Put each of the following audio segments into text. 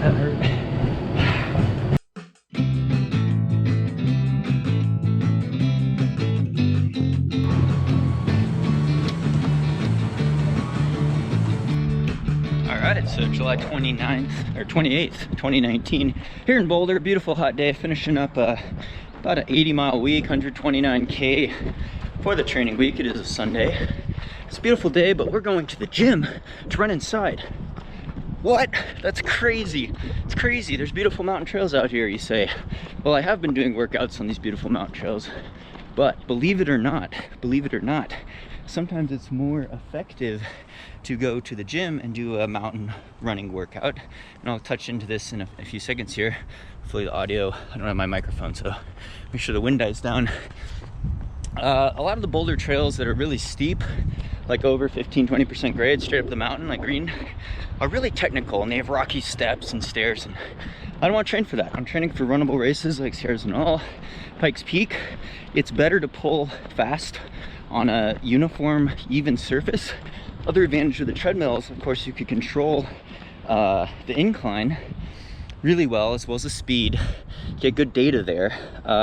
That hurt. Alright, so July 29th, or 28th, 2019, here in Boulder, beautiful hot day, finishing up about an 80-mile week, 129K for the training week. It is a Sunday. It's a beautiful day, but we're going to the gym to run inside. What? That's crazy. It's crazy. There's beautiful mountain trails out here, you say. Well, I have been doing workouts on these beautiful mountain trails, but believe it or not, sometimes it's more effective to go to the gym and do a mountain running workout. And I'll touch into this in a few seconds here. Hopefully the audio, I don't have my microphone, so make sure the wind dies down. A lot of the boulder trails that are really steep, like over 15-20% grade straight up the mountain, like green, are really technical, and they have rocky steps and stairs, and I don't want to train for that. I'm training for runnable races like Sierras and all, Pikes Peak. It's better to pull fast on a uniform, even surface. Other advantage of the treadmill is, of course, you could control the incline really well, as well as the speed. Get good data there.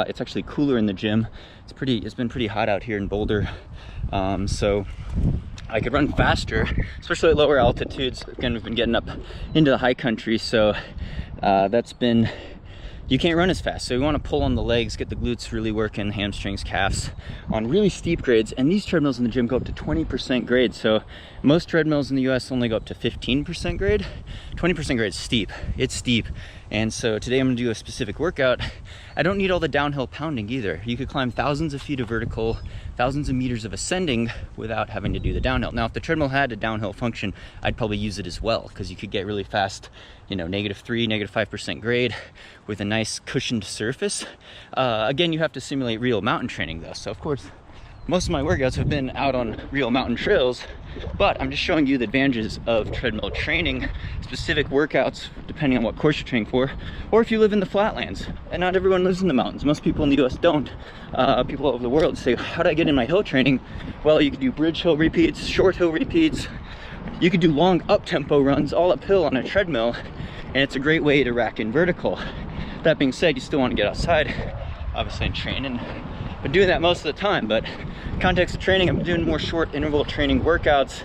It's actually cooler in the gym. It's been pretty hot out here in Boulder, so I could run faster, especially at lower altitudes. Again, we've been getting up into the high country, so you can't run as fast. So you want to pull on the legs, get the glutes really working, hamstrings, calves, on really steep grades. And these treadmills in the gym go up to 20% grade. So most treadmills in the US only go up to 15% grade. 20% grade is steep. It's steep. And so today I'm gonna do a specific workout. I don't need all the downhill pounding either. You could climb thousands of feet of vertical, thousands of meters of ascending without having to do the downhill. Now, if the treadmill had a downhill function, I'd probably use it as well, because you could get really fast, -3, -5% grade with a nice cushioned surface. Again, you have to simulate real mountain training though. So of course, most of my workouts have been out on real mountain trails, but I'm just showing you the advantages of treadmill training, specific workouts depending on what course you're training for, or if you live in the flatlands. And not everyone lives in the mountains. Most people in the US don't. People all over the world say, how do I get in my hill training? Well, you could do bridge hill repeats, short hill repeats. You could do long up-tempo runs all uphill on a treadmill, and it's a great way to rack in vertical. That being said, you still want to get outside, obviously, and train, and I've been doing that most of the time, but context of training, I'm doing more short interval training workouts,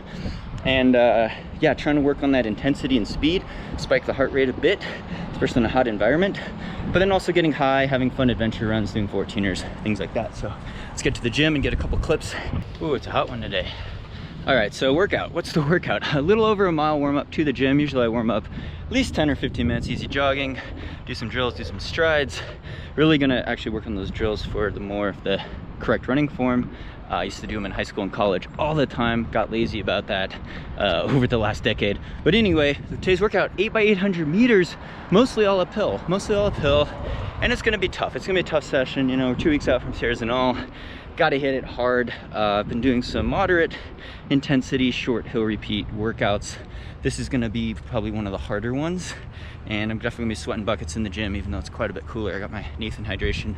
and yeah, trying to work on that intensity and speed, spike the heart rate a bit, especially in a hot environment, but then also getting high, having fun adventure runs, doing 14ers, things like that. So let's get to the gym and get a couple clips. Ooh, it's a hot one today. All right, so workout. What's the workout? A little over a mile warm up to the gym. Usually I warm up at least 10 or 15 minutes, easy jogging, do some drills, do some strides. Really gonna actually work on those drills for the correct running form. I used to do them in high school and college all the time. Got lazy about that over the last decade. But anyway, today's workout, 8 by 800 meters, mostly all uphill. And it's gonna be tough. It's gonna be a tough session. We're 2 weeks out from Sierras and all. Gotta hit it hard. I've been doing some moderate intensity short hill repeat workouts. This is gonna be probably one of the harder ones, and I'm definitely gonna be sweating buckets in the gym, even though it's quite a bit cooler. I got my Nathan hydration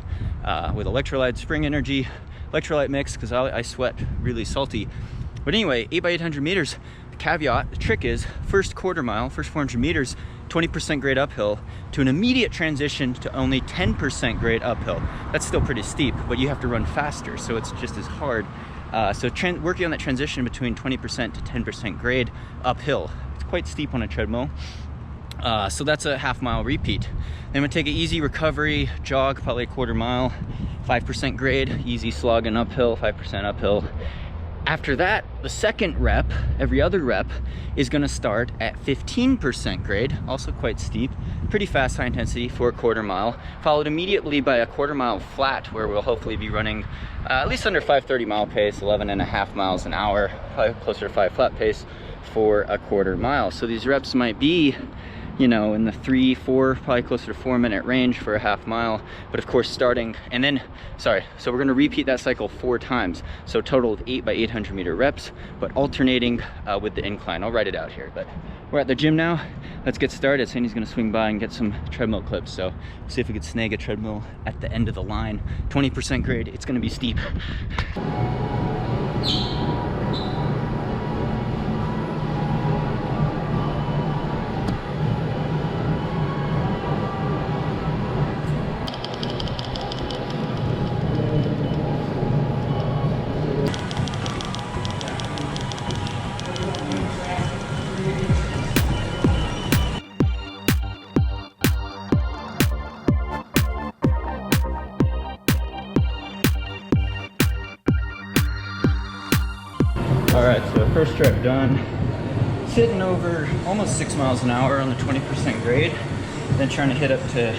with electrolyte spring energy electrolyte mix, because I sweat really salty. But anyway, 8 by 800 meters. The caveat, the trick is, first quarter mile, first 400 meters, 20% grade uphill, to an immediate transition to only 10% grade uphill. That's still pretty steep, but you have to run faster, so it's just as hard. So working on that transition between 20% to 10% grade uphill. It's quite steep on a treadmill. So that's a half-mile repeat. Then I'm gonna take an easy recovery jog, probably a quarter mile, 5% grade, easy slogging uphill, 5% uphill. After that, the second rep, every other rep, is gonna start at 15% grade, also quite steep, pretty fast, high intensity for a quarter mile, followed immediately by a quarter mile flat, where we'll hopefully be running at least under 5:30 mile pace, 11.5 miles an hour, probably closer to 5 flat pace for a quarter mile. So these reps might be, in the 3-4, probably closer to 4-minute range for a half mile. But of course, so we're gonna repeat that cycle 4 times. So total of 8 by 800 meter reps, but alternating with the incline. I'll write it out here, but we're at the gym now. Let's get started. Sandy's gonna swing by and get some treadmill clips. So see if we could snag a treadmill at the end of the line. 20% grade, it's gonna be steep. Alright, so first rep done. Sitting over almost 6 miles an hour on the 20% grade. Then trying to hit up to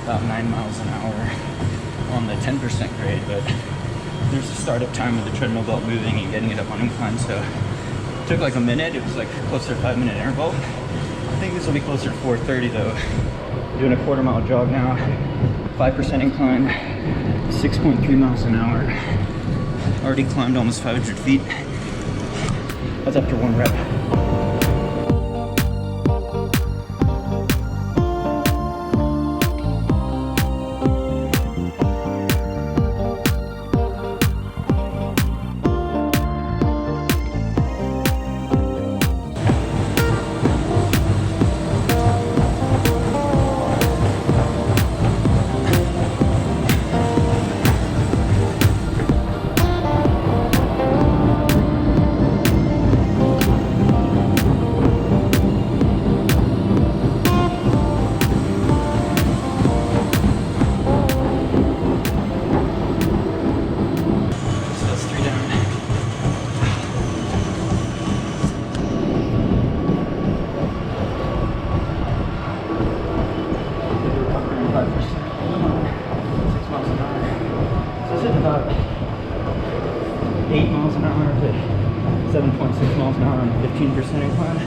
about 9 miles an hour on the 10% grade. But there's a startup time with the treadmill belt moving and getting it up on incline. So it took like a minute. It was like closer to 5-minute interval. I think this will be closer to 4:30 though. Doing a 1/4 mile jog now. 5% incline, 6.3 miles an hour. Already climbed almost 500 feet. That's after 1 rep. About 8 miles an hour to 7.6 miles an hour on a 15% incline. It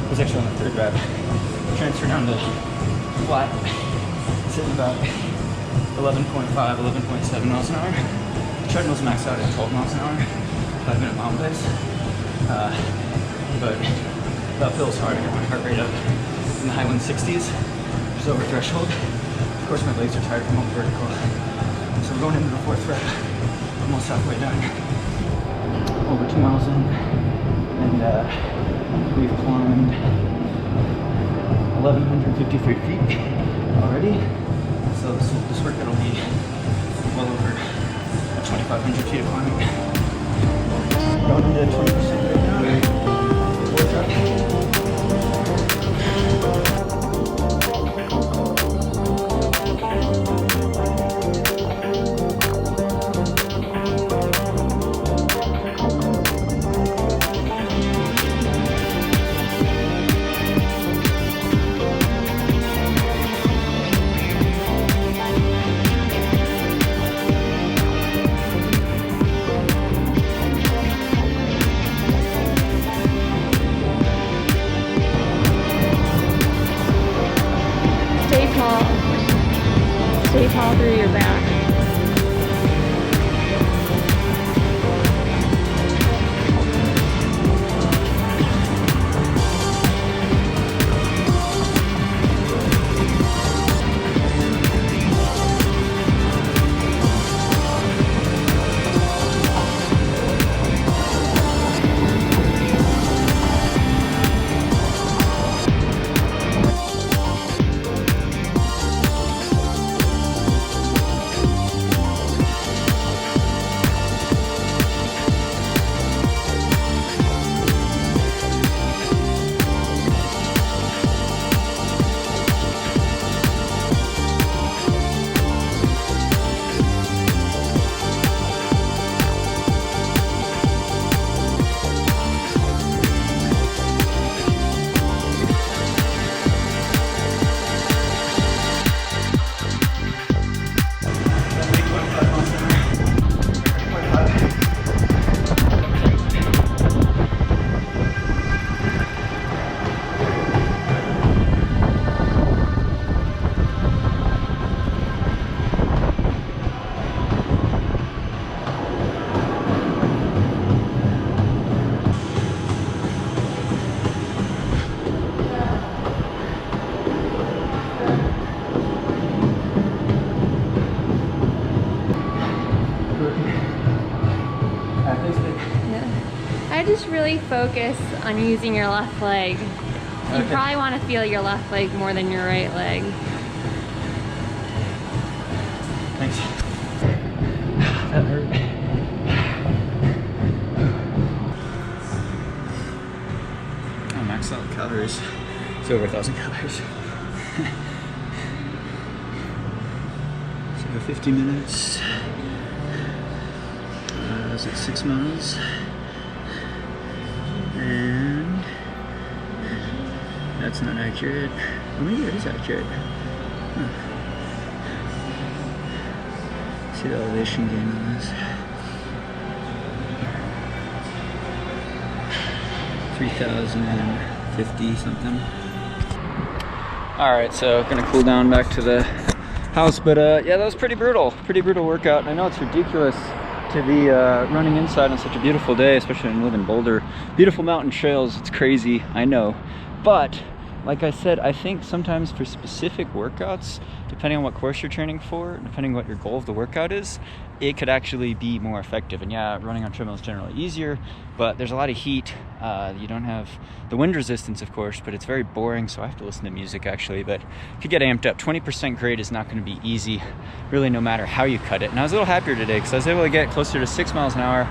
was actually on the 3rd rep. Transfer down to flat. Sitting about 11.5, 11.7 miles an hour. Treadmill's maxed out at 12 miles an hour, 5-minute mile pace. But that feels hard. I got my heart rate up in the high 160s, which is over threshold. Of course, my legs are tired from all the vertical. So we're going into the 4th rep, almost halfway done. Over 2 miles in, and we've climbed 1,153 feet already. So this workout will be well over 2,500 feet of climbing. Going into 20% right now. 4th rep. Stay tall through your back. I just really focus on using your left leg. You probably want to feel your left leg more than your right leg. Thanks. That hurt. Oh, maxed out calories. It's over 1,000 calories. So 50 minutes. Is it 6 miles? And that's not accurate. Oh, maybe it is accurate. Huh. See the elevation gain on this. 3,050 something. Alright, so gonna cool down back to the house, but yeah, that was pretty brutal workout. I know it's ridiculous to be running inside on such a beautiful day, especially when you live in Boulder. Beautiful mountain trails, it's crazy, I know. But like I said, I think sometimes for specific workouts, depending on what course you're training for, depending on what your goal of the workout is, it could actually be more effective. And yeah, running on treadmill is generally easier, but there's a lot of heat. You don't have the wind resistance, of course, but it's very boring, so I have to listen to music actually. But if you get amped up, 20% grade is not going to be easy, really, no matter how you cut it. And I was a little happier today because I was able to get closer to 6 miles an hour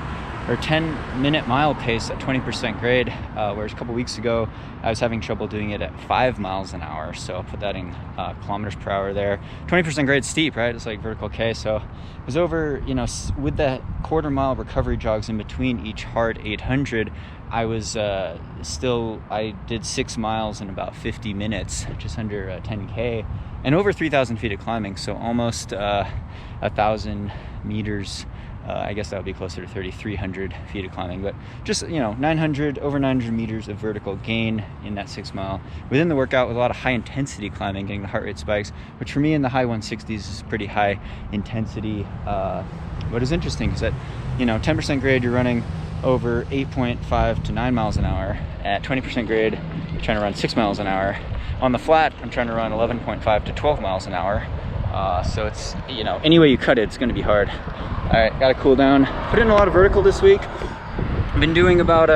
or 10-minute mile pace at 20% grade, whereas a couple weeks ago I was having trouble doing it at 5 miles an hour. So I'll put that in kilometers per hour there. 20% grade steep, right? It's like vertical K. So it was over, you know, with that quarter-mile recovery jogs in between each hard 800, I was I did 6 miles in about 50 minutes, just under 10K, and over 3,000 feet of climbing. So almost 1,000 meters. I guess that would be closer to 3,300 feet of climbing, but just, you know, over 900 meters of vertical gain in that 6 mile within the workout, with a lot of high intensity climbing, getting the heart rate spikes, which for me in the high 160s is pretty high intensity. What is interesting is that, you know, 10% grade, you're running over 8.5 to 9 miles an hour. At 20% grade, you're trying to run 6 miles an hour. On the flat, I'm trying to run 11.5 to 12 miles an hour. So it's, you know, any way you cut it, it's going to be hard. All right, got to cool down. Put in a lot of vertical this week. I've been doing about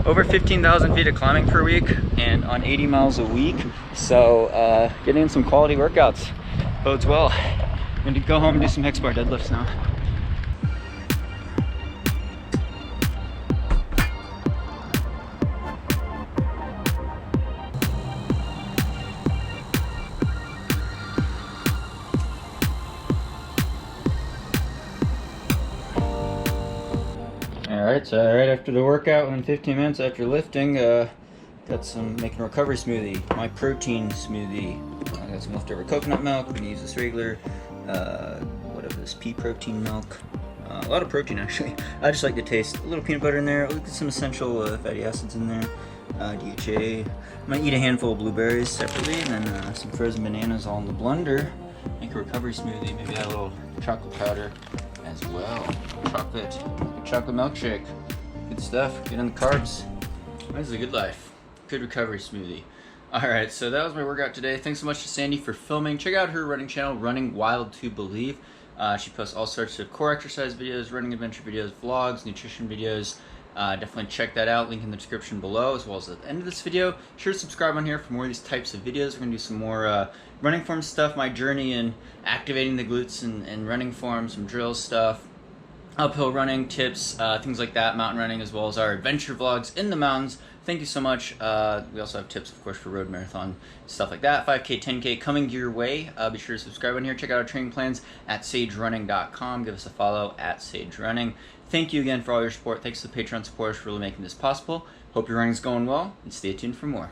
over 15,000 feet of climbing per week and on 80 miles a week. So getting in some quality workouts bodes well. I'm going to go home and do some hex bar deadlifts now. Alright, so right after the workout, within 15 minutes after lifting, got some making a recovery smoothie, my protein smoothie. I got some leftover coconut milk. I'm gonna use this regular, whatever this pea protein milk. A lot of protein actually. I just like the taste. A little peanut butter in there. Look at some essential fatty acids in there. DHA. I'm gonna eat a handful of blueberries separately, and then some frozen bananas all in the blender. Make a recovery smoothie. Maybe add a little chocolate powder as well. Chocolate milkshake. Good stuff. Get in the carbs. This is a good life. Good recovery smoothie. Alright, so that was my workout today. Thanks so much to Sandy for filming. Check out her running channel, Running Wild to Believe. She posts all sorts of core exercise videos, running adventure videos, vlogs, nutrition videos. Definitely check that out. Link in the description below, as well as at the end of this video. Be sure to subscribe on here for more of these types of videos. We're going to do some more running form stuff, my journey in activating the glutes and running form, some drill stuff, uphill running tips, things like that, mountain running, as well as our adventure vlogs in the mountains. Thank you so much. We also have tips, of course, for road marathon, stuff like that. 5K, 10K coming your way. Be sure to subscribe on here. Check out our training plans at sagerunning.com. Give us a follow at sagerunning. Thank you again for all your support. Thanks to the Patreon supporters for really making this possible. Hope your running's going well, and stay tuned for more.